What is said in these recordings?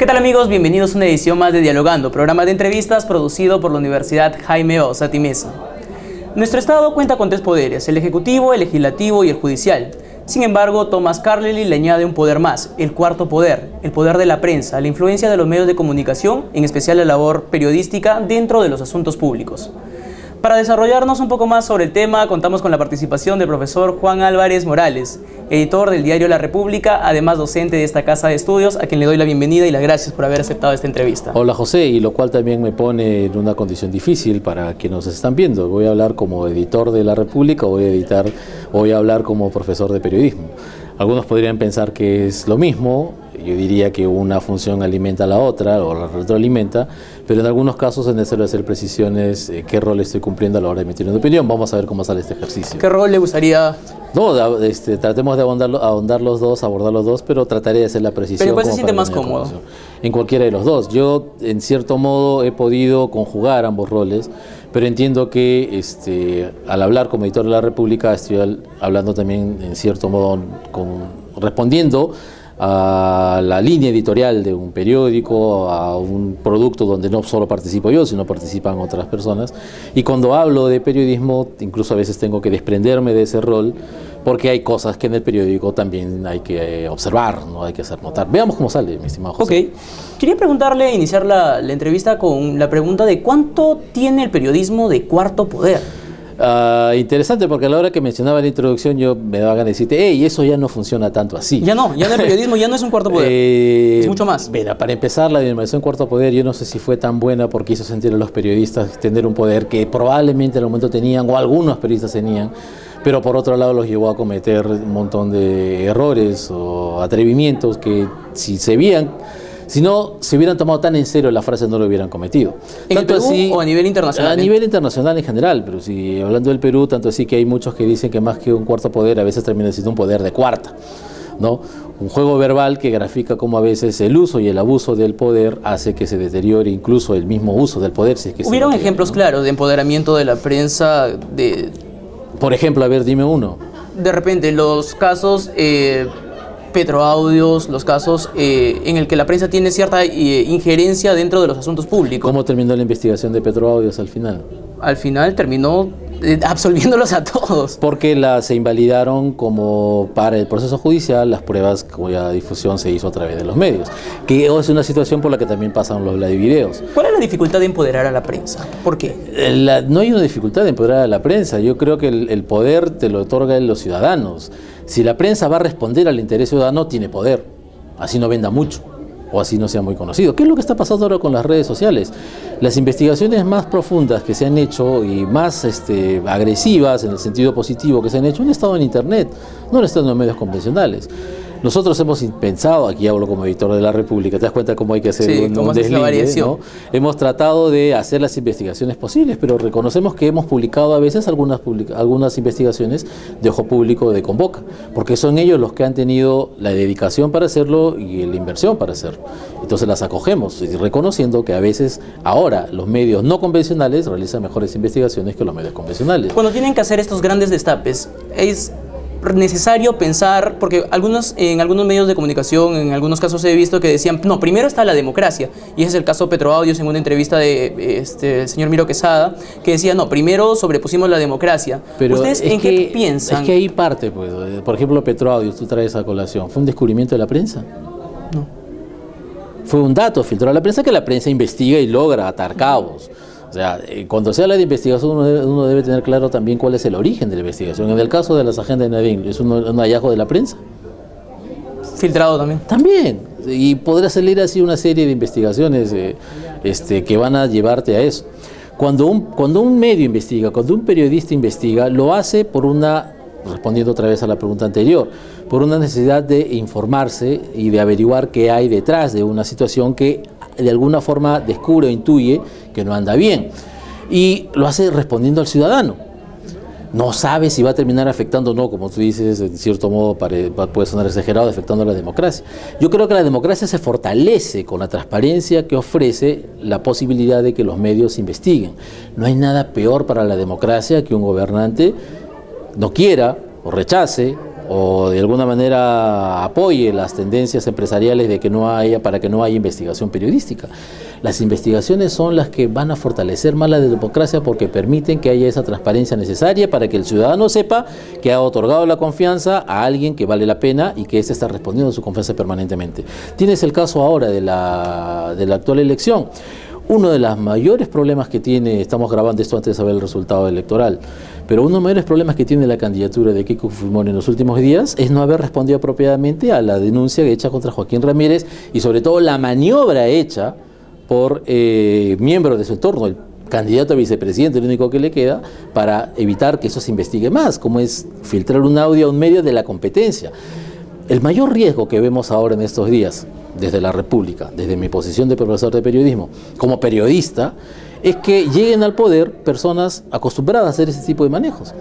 ¿Qué tal amigos? Bienvenidos a una edición más de Dialogando, programa de entrevistas producido por la Universidad Jaime Ossati Meza. Nuestro Estado cuenta con tres poderes, el Ejecutivo, el Legislativo y el Judicial. Sin embargo, Thomas Carlyle le añade un poder más, el cuarto poder, el poder de la prensa, la influencia de los medios de comunicación, en especial la labor periodística dentro de los asuntos públicos. Para desarrollarnos un poco más sobre el tema, contamos con la participación del profesor Juan Álvarez Morales, editor del diario La República, además docente de esta casa de estudios, a quien le doy la bienvenida y las gracias por haber aceptado esta entrevista. Hola José, y lo cual también me pone en una condición difícil para quienes nos están viendo. Voy a hablar como editor de La República, voy a hablar como profesor de periodismo. Algunos podrían pensar que es lo mismo. Yo diría que una función alimenta a la otra o la retroalimenta, pero en algunos casos es necesario hacer precisiones qué rol estoy cumpliendo a la hora de emitir una opinión. Vamos a ver cómo sale este ejercicio. ¿Qué rol le gustaría? No, tratemos de abordar los dos, pero trataré de hacer la precisión. ¿Pero cuál se siente más cómodo? En cualquiera de los dos. Yo, en cierto modo, he podido conjugar ambos roles, pero entiendo que al hablar como editor de La República, estoy hablando también, en cierto modo, respondiendo a la línea editorial de un periódico, a un producto donde no solo participo yo, sino participan otras personas. Y cuando hablo de periodismo, incluso a veces tengo que desprenderme de ese rol, porque hay cosas que en el periódico también hay que observar, no hay que hacer notar. Veamos cómo sale, mi estimado José. Ok. Quería preguntarle, iniciar la entrevista con la pregunta de ¿cuánto tiene el periodismo de cuarto poder? Interesante, porque a la hora que mencionaba la introducción yo me daba ganas de decirte, hey, eso ya no funciona tanto así. Ya no el periodismo ya no es un cuarto poder, es mucho más. Mira, para empezar, la denominación cuarto poder yo no sé si fue tan buena porque hizo sentir a los periodistas tener un poder que probablemente en el momento tenían, o algunos periodistas tenían, pero por otro lado los llevó a cometer un montón de errores o atrevimientos que si no se hubieran tomado tan en serio la frase, no lo hubieran cometido. ¿En el Perú o a nivel internacional? A nivel internacional en general, pero si hablando del Perú, tanto así que hay muchos que dicen que más que un cuarto poder, a veces termina siendo un poder de cuarta, ¿no? Un juego verbal que grafica cómo a veces el uso y el abuso del poder hace que se deteriore incluso el mismo uso del poder. Si es que ¿Hubieron ejemplos claros de empoderamiento de la prensa? Por ejemplo, a ver, dime uno. De repente, los casos Petroaudios, los casos en el que la prensa tiene cierta injerencia dentro de los asuntos públicos. ¿Cómo terminó la investigación de Petroaudios al final? Al final terminó absolviéndolos a todos. Porque se invalidaron como para el proceso judicial las pruebas cuya difusión se hizo a través de los medios, que es una situación por la que también pasan los videos. ¿Cuál es la dificultad de empoderar a la prensa? ¿Por qué? No hay una dificultad de empoderar a la prensa. Yo creo que el poder te lo otorgan los ciudadanos. Si la prensa va a responder al interés ciudadano, tiene poder, así no venda mucho o así no sea muy conocido. ¿Qué es lo que está pasando ahora con las redes sociales? Las investigaciones más profundas que se han hecho y más agresivas en el sentido positivo que se han hecho han estado en Internet, no han estado en los medios convencionales. Nosotros hemos pensado, aquí hablo como editor de La República, te das cuenta cómo hay que hacer un desligue, ¿no? Hemos tratado de hacer las investigaciones posibles, pero reconocemos que hemos publicado a veces algunas investigaciones de ojo público de Convoca, porque son ellos los que han tenido la dedicación para hacerlo y la inversión para hacerlo. Entonces las acogemos, reconociendo que a veces ahora los medios no convencionales realizan mejores investigaciones que los medios convencionales. Cuando tienen que hacer estos grandes destapes, es necesario pensar, porque en algunos medios de comunicación, en algunos casos he visto que decían, no, primero está la democracia, y ese es el caso Petroaudios en una entrevista de el señor Miro Quesada, que decía, no, primero sobrepusimos la democracia. Pero ¿ustedes en qué piensan? Es que ahí parte, pues, por ejemplo, Petroaudios, tú traes a colación, ¿fue un descubrimiento de la prensa? No. Fue un dato filtrado a la prensa que la prensa investiga y logra atar cabos. O sea, cuando se habla de investigación uno debe tener claro también cuál es el origen de la investigación. En el caso de las agendas de Nadine, ¿es un hallazgo de la prensa? Filtrado también. También. Y podrá salir así una serie de investigaciones que van a llevarte a eso. Cuando un medio investiga, cuando un periodista investiga, lo hace respondiendo otra vez a la pregunta anterior, por una necesidad de informarse y de averiguar qué hay detrás de una situación que de alguna forma descubre o intuye que no anda bien, y lo hace respondiendo al ciudadano. No sabe si va a terminar afectando o no, como tú dices, en cierto modo puede sonar exagerado, afectando a la democracia. Yo creo que la democracia se fortalece con la transparencia que ofrece la posibilidad de que los medios investiguen. No hay nada peor para la democracia que un gobernante no quiera o rechace o de alguna manera apoye las tendencias empresariales de que para que no haya investigación periodística. Las investigaciones son las que van a fortalecer más la democracia porque permiten que haya esa transparencia necesaria para que el ciudadano sepa que ha otorgado la confianza a alguien que vale la pena y que éste está respondiendo a su confianza permanentemente. Tienes el caso ahora de la actual elección. Uno de los mayores problemas que tiene, estamos grabando esto antes de saber el resultado electoral, pero uno de los mayores problemas que tiene la candidatura de Keiko Fujimori en los últimos días es no haber respondido apropiadamente a la denuncia hecha contra Joaquín Ramírez y sobre todo la maniobra hecha por miembros de su entorno, el candidato a vicepresidente, el único que le queda, para evitar que eso se investigue más, como es filtrar un audio a un medio de la competencia. El mayor riesgo que vemos ahora en estos días, desde la República, desde mi posición de profesor de periodismo, como periodista, es que lleguen al poder personas acostumbradas a hacer ese tipo de manejos,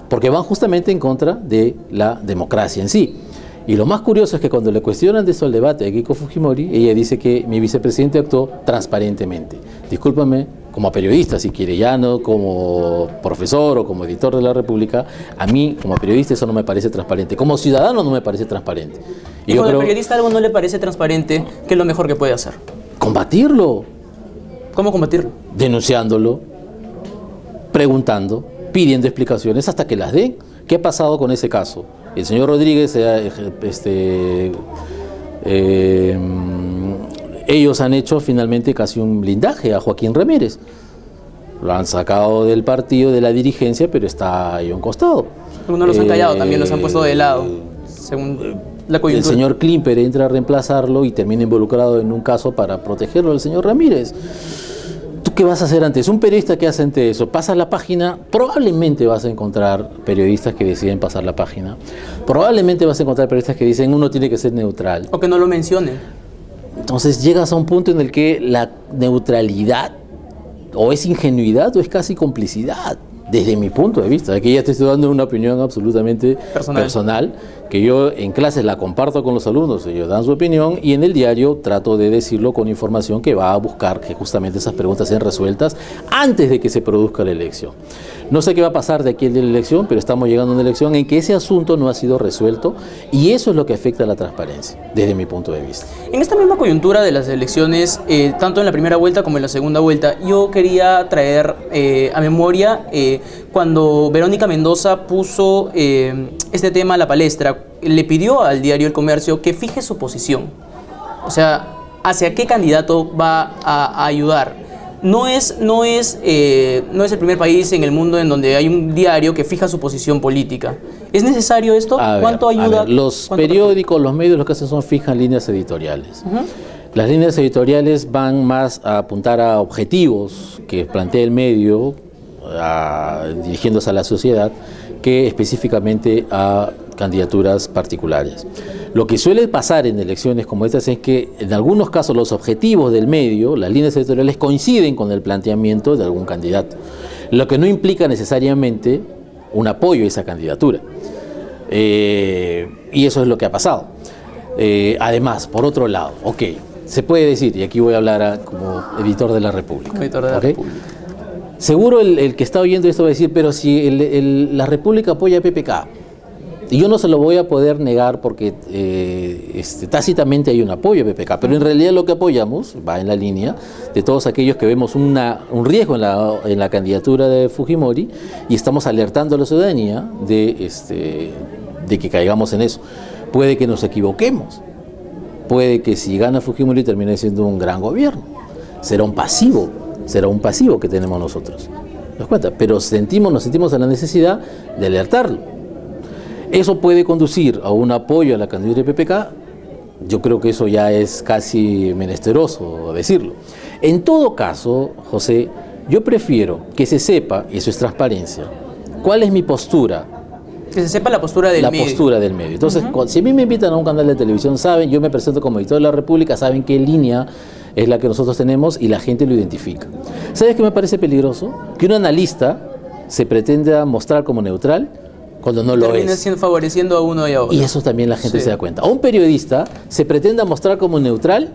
porque van justamente en contra de la democracia en sí. Y lo más curioso es que cuando le cuestionan de eso al debate de Keiko Fujimori, ella dice que mi vicepresidente actuó transparentemente. Discúlpame, como periodista, si quiere, ya no como profesor o como editor de la República, a mí como periodista eso no me parece transparente. Como ciudadano no me parece transparente. Y cuando al periodista algo no le parece transparente, ¿qué es lo mejor que puede hacer? Combatirlo. ¿Cómo combatirlo? Denunciándolo, preguntando, pidiendo explicaciones hasta que las den. ¿Qué ha pasado con ese caso? El señor Rodríguez, ellos han hecho finalmente casi un blindaje a Joaquín Ramírez. Lo han sacado del partido, de la dirigencia, pero está ahí a un costado. Algunos los han callado, también los han puesto de lado, según la coyuntura. El señor Klimper entra a reemplazarlo y termina involucrado en un caso para protegerlo al señor Ramírez. ¿Tú qué vas a hacer antes? Un periodista que hace ante eso, pasa la página, probablemente vas a encontrar periodistas que deciden pasar la página. Probablemente vas a encontrar periodistas que dicen uno tiene que ser neutral. O que no lo mencionen. Entonces llegas a un punto en el que la neutralidad o es ingenuidad o es casi complicidad, desde mi punto de vista. Aquí ya te estoy dando una opinión absolutamente personal, que yo en clases la comparto con los alumnos, ellos dan su opinión y en el diario trato de decirlo con información que va a buscar que justamente esas preguntas sean resueltas antes de que se produzca la elección. No sé qué va a pasar de aquí al día de la elección, pero estamos llegando a una elección en que ese asunto no ha sido resuelto y eso es lo que afecta a la transparencia, desde mi punto de vista. En esta misma coyuntura de las elecciones, tanto en la primera vuelta como en la segunda vuelta, yo quería traer a memoria cuando Verónica Mendoza puso este tema a la palestra, le pidió al diario El Comercio que fije su posición, o sea, hacia qué candidato va a ayudar. No es el primer país en el mundo en donde hay un diario que fija su posición política. ¿Es necesario esto? ¿Cuánto ayuda? Los periódicos, los medios lo que hacen son fijan líneas editoriales. Las líneas editoriales van más a apuntar a objetivos que plantea el medio, dirigiéndose a la sociedad, que específicamente a candidaturas particulares. Lo que suele pasar en elecciones como estas es que en algunos casos los objetivos del medio, las líneas editoriales coinciden con el planteamiento de algún candidato, lo que no implica necesariamente un apoyo a esa candidatura. Y eso es lo que ha pasado. Además, por otro lado, se puede decir, y aquí voy a hablar como editor de la República. Editor de la República. Seguro el que está oyendo esto va a decir, pero si la República apoya a PPK, y yo no se lo voy a poder negar porque tácitamente hay un apoyo a PPK, pero en realidad lo que apoyamos va en la línea de todos aquellos que vemos un riesgo en la candidatura de Fujimori y estamos alertando a la ciudadanía de que caigamos en eso. Puede que nos equivoquemos, puede que si gana Fujimori termine siendo un gran gobierno, será un pasivo que tenemos nosotros. ¿Te das cuenta? Pero nos sentimos a la necesidad de alertarlo. Eso puede conducir a un apoyo a la candidatura de PPK. Yo creo que eso ya es casi menesteroso decirlo. En todo caso, José, yo prefiero que se sepa, y eso es transparencia, cuál es mi postura. Que se sepa la postura del medio. La postura del medio. Entonces, si a mí me invitan a un canal de televisión, saben, yo me presento como editor de la República, saben qué línea es la que nosotros tenemos y la gente lo identifica. ¿Sabes qué me parece peligroso? Que un analista se pretenda mostrar como neutral cuando no lo es. Termina favoreciendo a uno y a otro. Y eso también la gente se da cuenta. A un periodista se pretenda mostrar como neutral,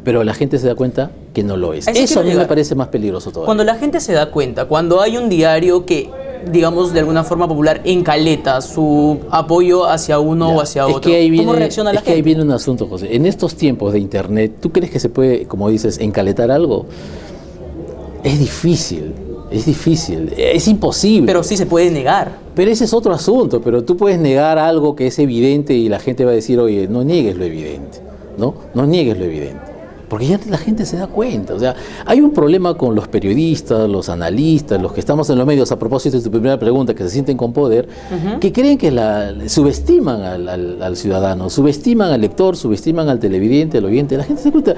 pero la gente se da cuenta que no lo es. Eso a mí me parece más peligroso todavía. Cuando la gente se da cuenta, cuando hay un diario que digamos, de alguna forma popular, en caleta su apoyo hacia uno o hacia otro. ¿Cómo reacciona la gente? Es que ahí viene un asunto, José. En estos tiempos de internet, ¿tú crees que se puede, como dices, encaletar algo? Es difícil, es imposible. Pero sí se puede negar. Pero ese es otro asunto, pero tú puedes negar algo que es evidente y la gente va a decir, oye, no niegues lo evidente, ¿no? No niegues lo evidente. Porque ya la gente se da cuenta. O sea, hay un problema con los periodistas, los analistas, los que estamos en los medios, a propósito de tu primera pregunta, que se sienten con poder, que creen que subestiman al ciudadano, subestiman al lector, subestiman al televidente, al oyente. La gente se cuenta.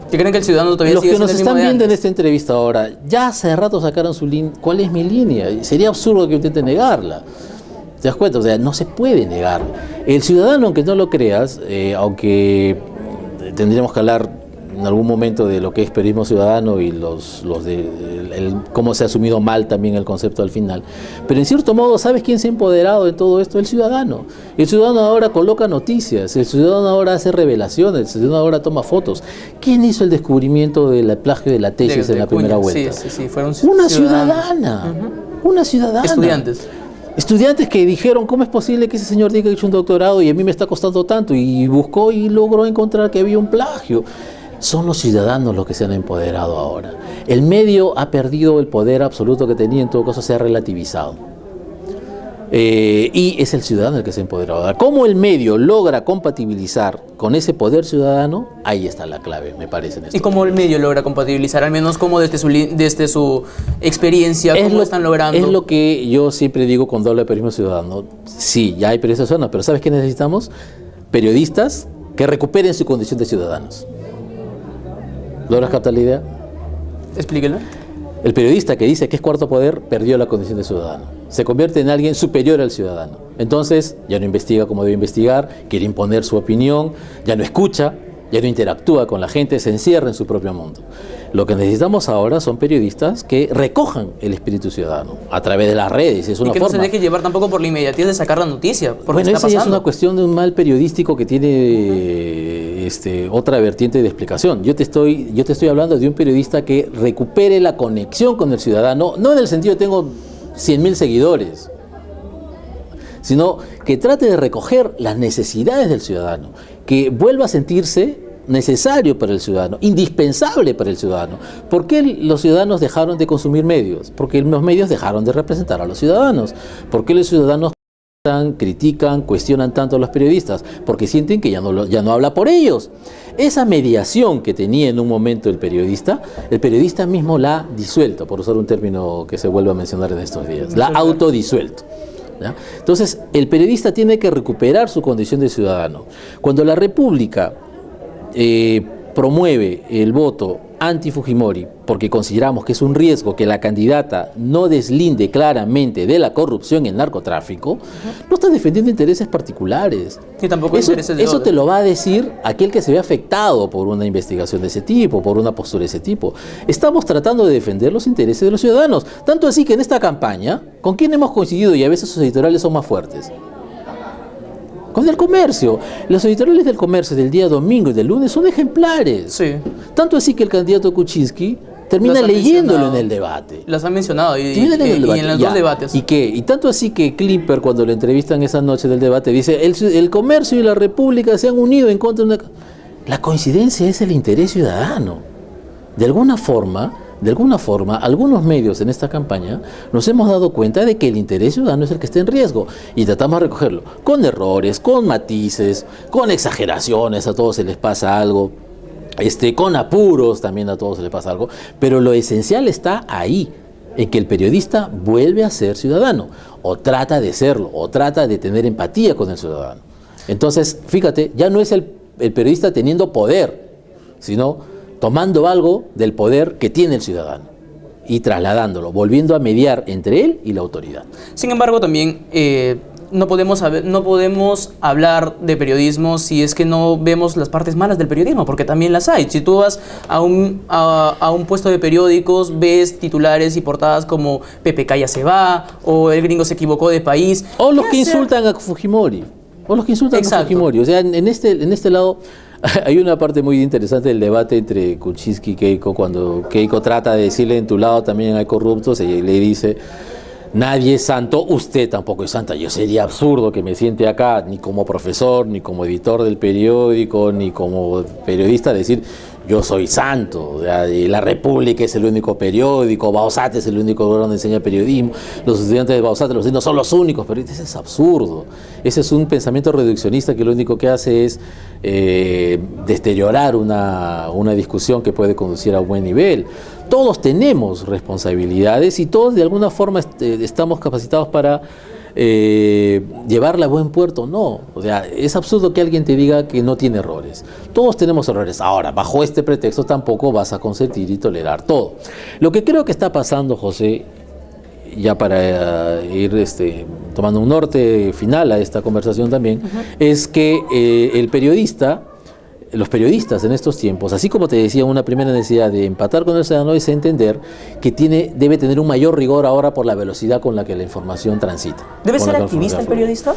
¿Que creen que el ciudadano todavía los sigue que nos siendo el mismo están de viendo en antes? esta entrevista ahora, ya hace rato sacaron su línea. ¿Cuál es mi línea? Sería absurdo que intenten negarla. ¿Te das cuenta? O sea, no se puede negar. El ciudadano, aunque no lo creas, aunque tendríamos que hablar en algún momento de lo que es periodismo ciudadano y cómo se ha asumido mal también el concepto al final. Pero en cierto modo, ¿sabes quién se ha empoderado de todo esto? El ciudadano. El ciudadano ahora coloca noticias, el ciudadano ahora hace revelaciones, el ciudadano ahora toma fotos. ¿Quién hizo el descubrimiento del plagio de la tesis en la primera vuelta? Sí, fueron una ciudadana. Una ciudadana. Estudiantes que dijeron, ¿cómo es posible que ese señor diga que ha hecho un doctorado y a mí me está costando tanto? Y buscó y logró encontrar que había un plagio. Son los ciudadanos los que se han empoderado ahora. El medio ha perdido el poder absoluto que tenía, en todo caso se ha relativizado. Y es el ciudadano el que se ha empoderado. Ahora, ¿cómo el medio logra compatibilizar con ese poder ciudadano? Ahí está la clave, me parece. ¿Y cómo el medio logra compatibilizar? Al menos como desde su experiencia, ¿cómo están logrando? Es lo que yo siempre digo cuando hablo de periodismo ciudadano. Sí, ya hay periodistas ciudadanos, pero ¿sabes qué necesitamos? Periodistas que recuperen su condición de ciudadanos. ¿Logras captar la idea? Explíquela. El periodista que dice que es cuarto poder perdió la condición de ciudadano. Se convierte en alguien superior al ciudadano. Entonces ya no investiga como debe investigar, quiere imponer su opinión, ya no escucha, ya no interactúa con la gente, se encierra en su propio mundo. Lo que necesitamos ahora son periodistas que recojan el espíritu ciudadano a través de las redes. Es una y que forma. No se deje llevar tampoco por la inmediatez de sacar la noticia. Bueno, esa ya es una cuestión de un mal periodístico que tiene otra vertiente de explicación. Yo te estoy hablando de un periodista que recupere la conexión con el ciudadano, no en el sentido de tengo 100.000 seguidores, sino que trate de recoger las necesidades del ciudadano, que vuelva a sentirse necesario para el ciudadano, indispensable para el ciudadano. ¿Por qué los ciudadanos dejaron de consumir medios? Porque los medios dejaron de representar a los ciudadanos. ¿Por qué los ciudadanos critican, cuestionan tanto a los periodistas? Porque sienten que ya no habla por ellos. Esa mediación que tenía en un momento el periodista mismo la ha disuelto, por usar un término que se vuelve a mencionar en estos días, la ha autodisuelto. ¿Ya? Entonces, el periodista tiene que recuperar su condición de ciudadano. Cuando la República promueve el voto anti-Fujimori, porque consideramos que es un riesgo que la candidata no deslinde claramente de la corrupción y el narcotráfico, no está defendiendo intereses particulares. Y tampoco intereses de eso te lo va a decir aquel que se ve afectado por una investigación de ese tipo, por una postura de ese tipo. Estamos tratando de defender los intereses de los ciudadanos. Tanto así que en esta campaña, ¿con quién hemos coincidido? Y a veces sus editoriales son más fuertes. Con el comercio. Los editoriales del comercio del día domingo y del lunes son ejemplares. Sí. Tanto así que el candidato Kuczynski termina leyéndolo en el debate. Las han mencionado y en los dos debates. ¿Y qué? Y tanto así que Klimper, cuando lo entrevistan esa noche del debate, dice, el comercio y la República se han unido en contra de una... La coincidencia es el interés ciudadano. De alguna forma, algunos medios en esta campaña nos hemos dado cuenta de que el interés ciudadano es el que está en riesgo y tratamos de recogerlo con errores, con matices, con exageraciones, a todos se les pasa algo, con apuros también a todos se les pasa algo, pero lo esencial está ahí, en que el periodista vuelve a ser ciudadano, o trata de serlo, o trata de tener empatía con el ciudadano. Entonces, fíjate, ya no es el periodista teniendo poder, sino tomando algo del poder que tiene el ciudadano y trasladándolo, volviendo a mediar entre él y la autoridad. Sin embargo, también no podemos hablar de periodismo si es que no vemos las partes malas del periodismo, porque también las hay. Si tú vas a un puesto de periódicos, ves titulares y portadas como Pepe Calla se va, o el gringo se equivocó de país. O los que insultan a Fujimori. A Fujimori. O sea, en este lado... Hay una parte muy interesante del debate entre Kuczynski y Keiko, cuando Keiko trata de decirle en tu lado también hay corruptos, y le dice, Nadie es santo, usted tampoco es santa. Yo sería absurdo que me siente acá, ni como profesor, ni como editor del periódico, ni como periodista, decir yo soy santo. O sea, La República es el único periódico, Bausat es el único lugar donde enseña periodismo, los estudiantes de Bausat los no son los únicos periodistas. Es absurdo. Ese es un pensamiento reduccionista que lo único que hace es deteriorar una discusión que puede conducir a un buen nivel. Todos tenemos responsabilidades y todos de alguna forma estamos capacitados para llevarla a buen puerto. No, o sea, es absurdo que alguien te diga que no tiene errores. Todos tenemos errores. Ahora, bajo este pretexto tampoco vas a consentir y tolerar todo. Lo que creo que está pasando, José, ya para ir tomando un norte final a esta conversación también, es que los periodistas en estos tiempos, así como te decía, una primera necesidad de empatar con el ciudadano es entender que debe tener un mayor rigor ahora por la velocidad con la que la información transita. ¿Debe ser activista el periodista?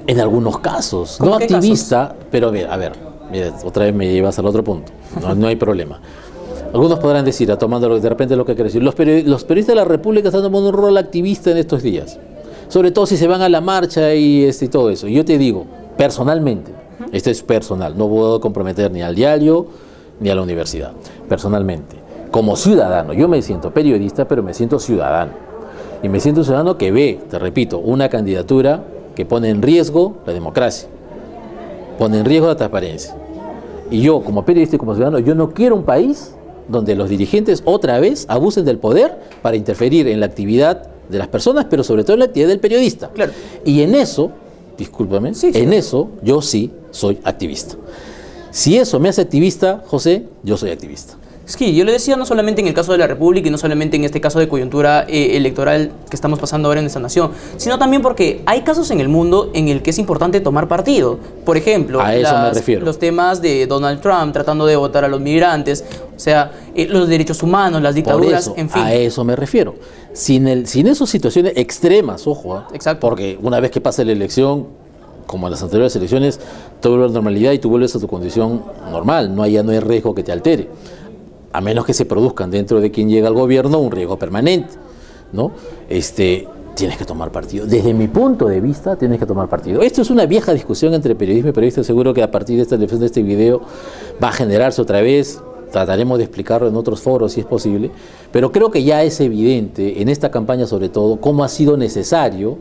En algunos casos, no activista, pero a ver, mira, otra vez me llevas al otro punto, no hay problema. Algunos podrán decir, tomando de repente lo que quiere decir, los periodistas de la República están tomando un rol activista en estos días, sobre todo si se van a la marcha y todo eso. Y yo te digo, personalmente, esto es personal, no puedo comprometer ni al diario ni a la universidad. Personalmente, como ciudadano, yo me siento periodista, pero me siento ciudadano. Y me siento ciudadano que ve, te repito, una candidatura que pone en riesgo la democracia, pone en riesgo la transparencia. Y yo, como periodista y como ciudadano, yo no quiero un país donde los dirigentes otra vez abusen del poder para interferir en la actividad de las personas, pero sobre todo en la actividad del periodista. Claro. Y en eso, discúlpame, en eso yo sí soy activista. Si eso me hace activista, José, yo soy activista. Es que yo le decía no solamente en el caso de la República y no solamente en este caso de coyuntura electoral que estamos pasando ahora en esta nación, sino también porque hay casos en el mundo en el que es importante tomar partido. Por ejemplo, a eso me refiero. Los temas de Donald Trump tratando de votar a los migrantes, o sea, los derechos humanos, las dictaduras, Por eso, en fin. A eso me refiero. Sin esas situaciones extremas, ojo, Exacto. Porque una vez que pase la elección, como en las anteriores elecciones, todo vuelve a la normalidad y tú vuelves a tu condición normal, ya no hay riesgo que te altere, a menos que se produzcan dentro de quien llega al gobierno un riesgo permanente, ¿no? Tienes que tomar partido. Desde mi punto de vista, tienes que tomar partido. Esto es una vieja discusión entre periodismo y periodistas. Seguro que a partir de esta televisión, de este video, va a generarse otra vez. Trataremos de explicarlo en otros foros si es posible, pero creo que ya es evidente en esta campaña, sobre todo, cómo es necesario,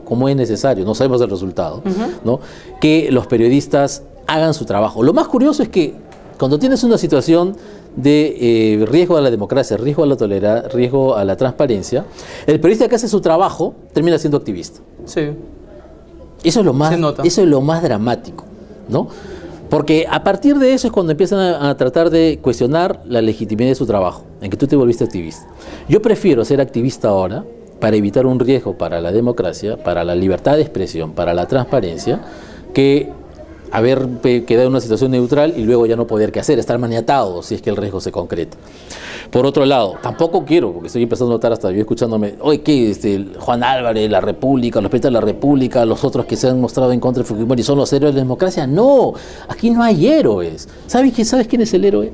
no sabemos el resultado, ¿no? Que los periodistas hagan su trabajo. Lo más curioso es que cuando tienes una situación de riesgo a la democracia, riesgo a la tolerancia, riesgo a la transparencia, el periodista que hace su trabajo termina siendo activista. Sí. Eso es lo más dramático, ¿no? Porque a partir de eso es cuando empiezan a tratar de cuestionar la legitimidad de su trabajo, en que tú te volviste activista. Yo prefiero ser activista ahora para evitar un riesgo para la democracia, para la libertad de expresión, para la transparencia, que haber quedado en una situación neutral y luego ya no poder qué hacer, estar maniatado si es que el riesgo se concreta. Por otro lado, tampoco quiero, porque estoy empezando a notar hasta yo escuchándome, oye, ¿qué? Juan Álvarez, la República, los periodistas de la República, los otros que se han mostrado en contra de Fujimori son los héroes de la democracia. No, aquí no hay héroes. ¿Sabes quién es el héroe?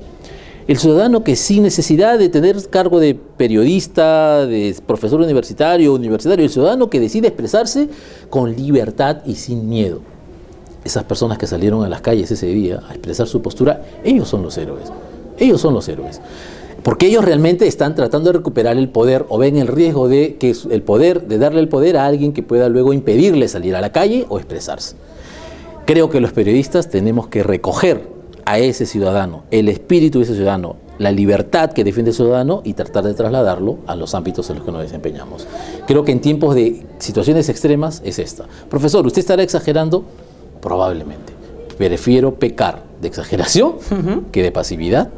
El ciudadano que sin necesidad de tener cargo de periodista, de profesor universitario, el ciudadano que decide expresarse con libertad y sin miedo. Esas personas que salieron a las calles ese día a expresar su postura, ellos son los héroes. Ellos son los héroes. Porque ellos realmente están tratando de recuperar el poder o ven el riesgo de darle el poder a alguien que pueda luego impedirle salir a la calle o expresarse. Creo que los periodistas tenemos que recoger a ese ciudadano, el espíritu de ese ciudadano, la libertad que defiende el ciudadano y tratar de trasladarlo a los ámbitos en los que nos desempeñamos. Creo que en tiempos de situaciones extremas es esta. Profesor, ¿usted estará exagerando? Probablemente. Prefiero pecar de exageración que de pasividad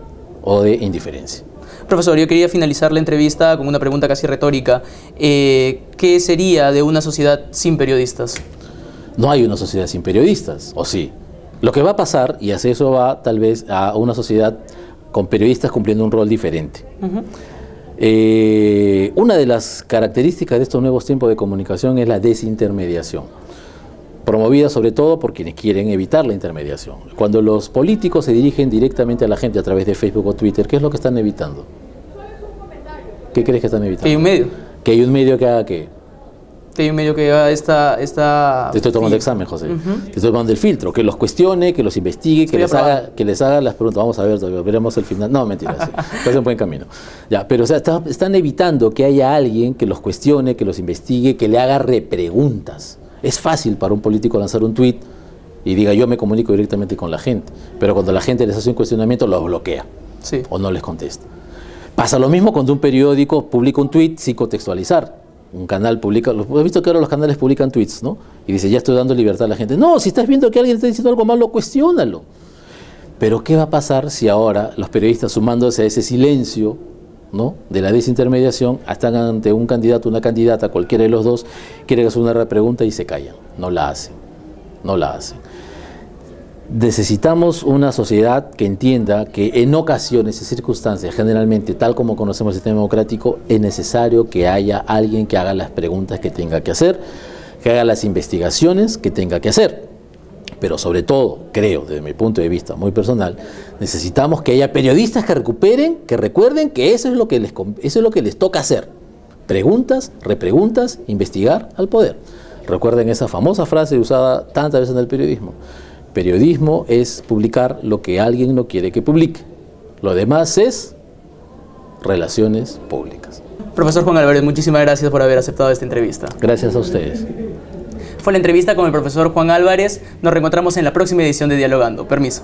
o de indiferencia. Profesor, yo quería finalizar la entrevista con una pregunta casi retórica. ¿Qué sería de una sociedad sin periodistas? No hay una sociedad sin periodistas, ¿o sí? Lo que va a pasar, y hacia eso va tal vez a una sociedad con periodistas cumpliendo un rol diferente. Una de las características de estos nuevos tiempos de comunicación es la desintermediación, promovida sobre todo por quienes quieren evitar la intermediación. Cuando los políticos se dirigen directamente a la gente a través de Facebook o Twitter, ¿qué es lo que están evitando? ¿Qué crees que están evitando? Que hay un medio. Que hay un medio que haga ¿qué? Que hay un medio que lleva esta Te estoy tomando examen, José. Te estoy tomando el filtro, que los cuestione, que los investigue, que les haga las preguntas. Vamos a ver, todavía veremos el final. No, mentira, sí. Estás en buen camino. Ya, pero o sea, están evitando que haya alguien que los cuestione, que los investigue, que le haga repreguntas. Es fácil para un político lanzar un tuit y diga, yo me comunico directamente con la gente, pero cuando la gente les hace un cuestionamiento, los bloquea, sí, o no les contesta. Pasa lo mismo cuando un periódico publica un tuit sin contextualizar. Un canal publica, ¿has visto que ahora los canales publican tweets, no? Y dice, ya estoy dando libertad a la gente. No, si estás viendo que alguien está diciendo algo malo, cuestiónalo. Pero ¿qué va a pasar si ahora los periodistas, sumándose a ese silencio, ¿no?, de la desintermediación, están ante un candidato, una candidata, cualquiera de los dos, quieren hacer una repregunta y se callan? No la hacen, no la hacen. Necesitamos una sociedad que entienda que en ocasiones y circunstancias, generalmente, tal como conocemos el sistema democrático, es necesario que haya alguien que haga las preguntas que tenga que hacer, que haga las investigaciones que tenga que hacer. Pero sobre todo, creo, desde mi punto de vista muy personal, necesitamos que haya periodistas que recuerden que eso es lo que les toca hacer. Preguntas, repreguntas, investigar al poder. Recuerden esa famosa frase usada tantas veces en el periodismo. Periodismo es publicar lo que alguien no quiere que publique. Lo demás es relaciones públicas. Profesor Juan Álvarez, muchísimas gracias por haber aceptado esta entrevista. Gracias a ustedes. Fue la entrevista con el profesor Juan Álvarez. Nos reencontramos en la próxima edición de Dialogando. Permiso.